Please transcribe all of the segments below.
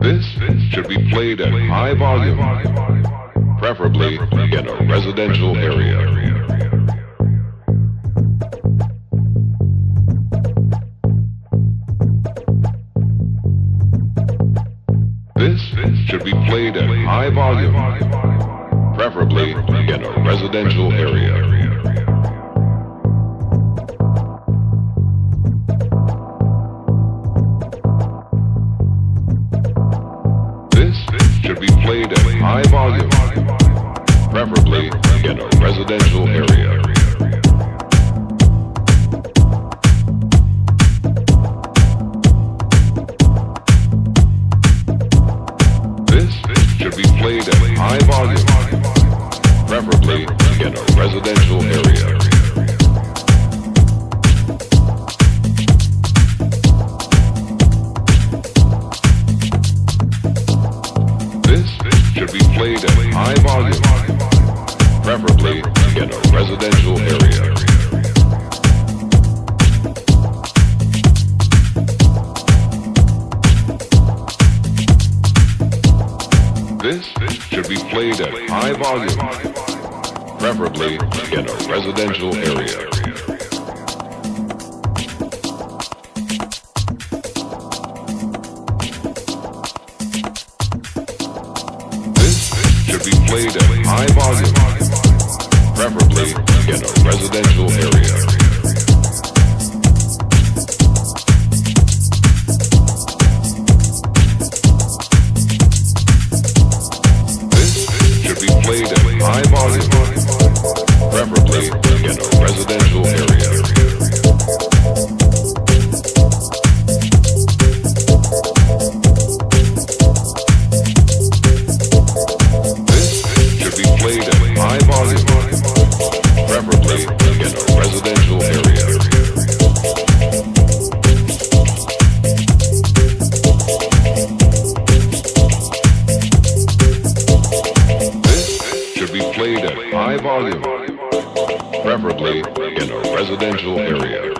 This should be played at high volume, preferably in a residential area. This should be played at high volume, preferably in a residential area. This should be played at high volume, preferably in a residential area. This should be played at high volume, preferably in a residential area. This should be played at high volume, preferably in a residential area. This should be played at high volume, preferably in a residential area. This should be played at high volume, preferably in a residential area. Played at high volume, preferably in a residential area. This should be played at high volume, preferably in a residential area. Played at high volume, preferably in a residential area.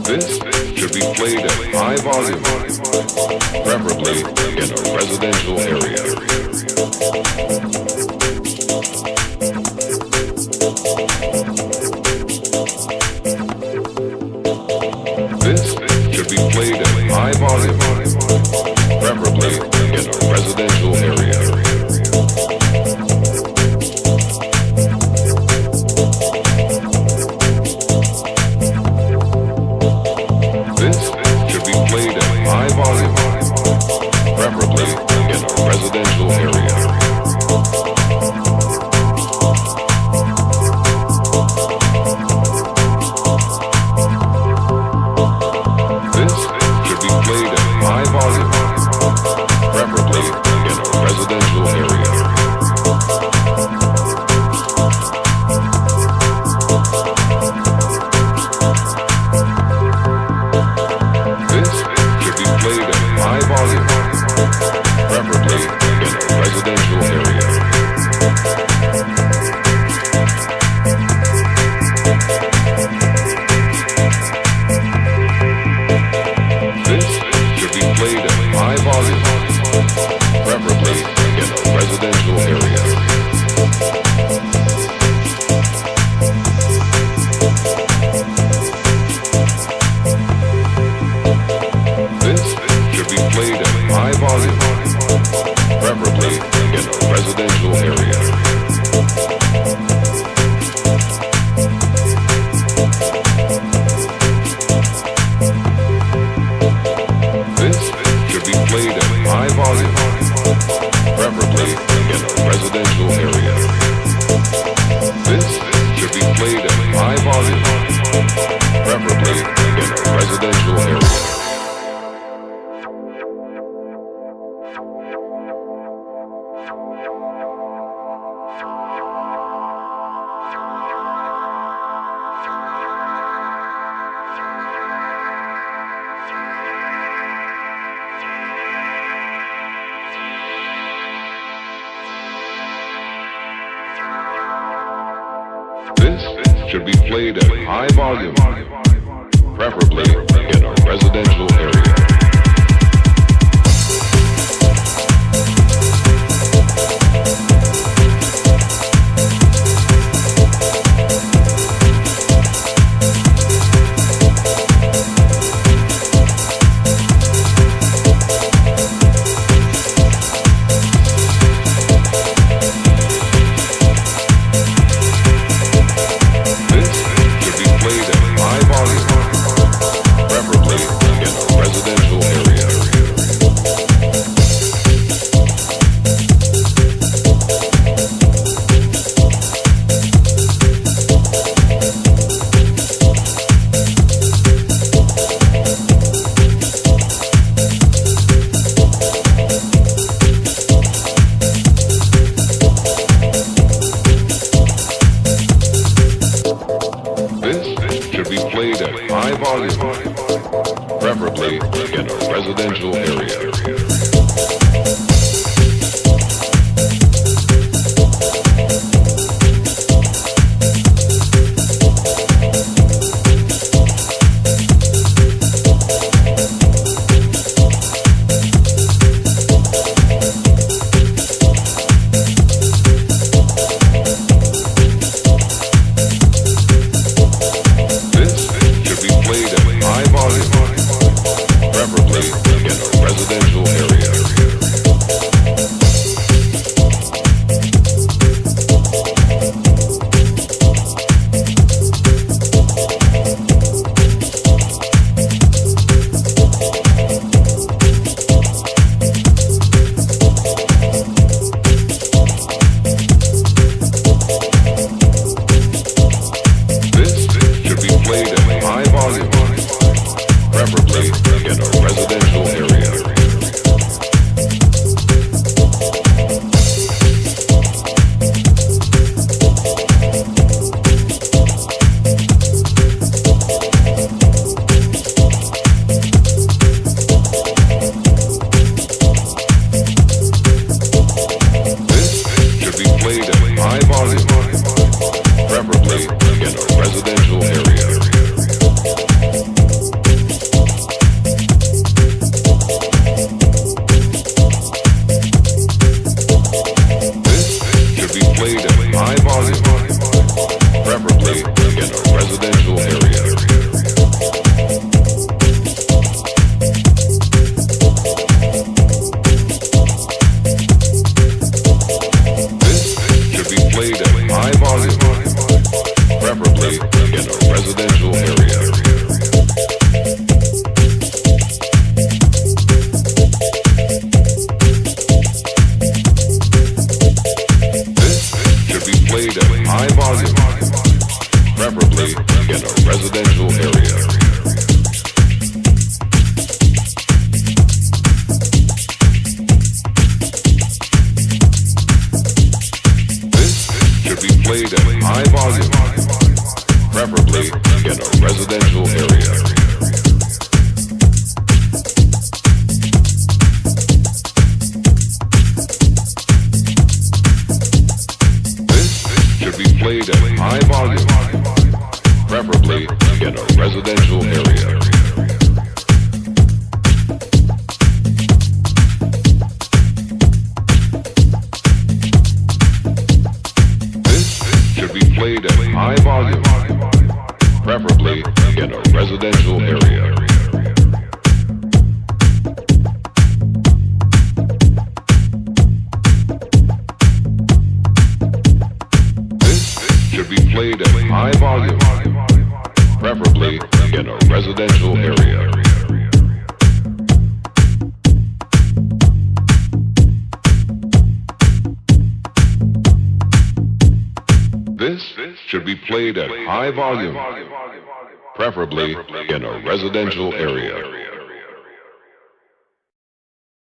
This should be played at high volume, preferably in a residential area. This should be played at high volume, preferably in a residential area. Played at high volume, preferably in a residential area. This should be played at high volume, preferably in a residential area. Played at high volume, preferably in a residential area. This should be played at high volume, preferably in a residential area. Played at high volume, preferably in a residential area. This should be played at high volume, preferably in a residential area. This should be played at high volume, preferably in a residential area. This should be played at high volume, preferably in a residential area. Preferably in a residential area. Played at high volume, preferably in a residential area.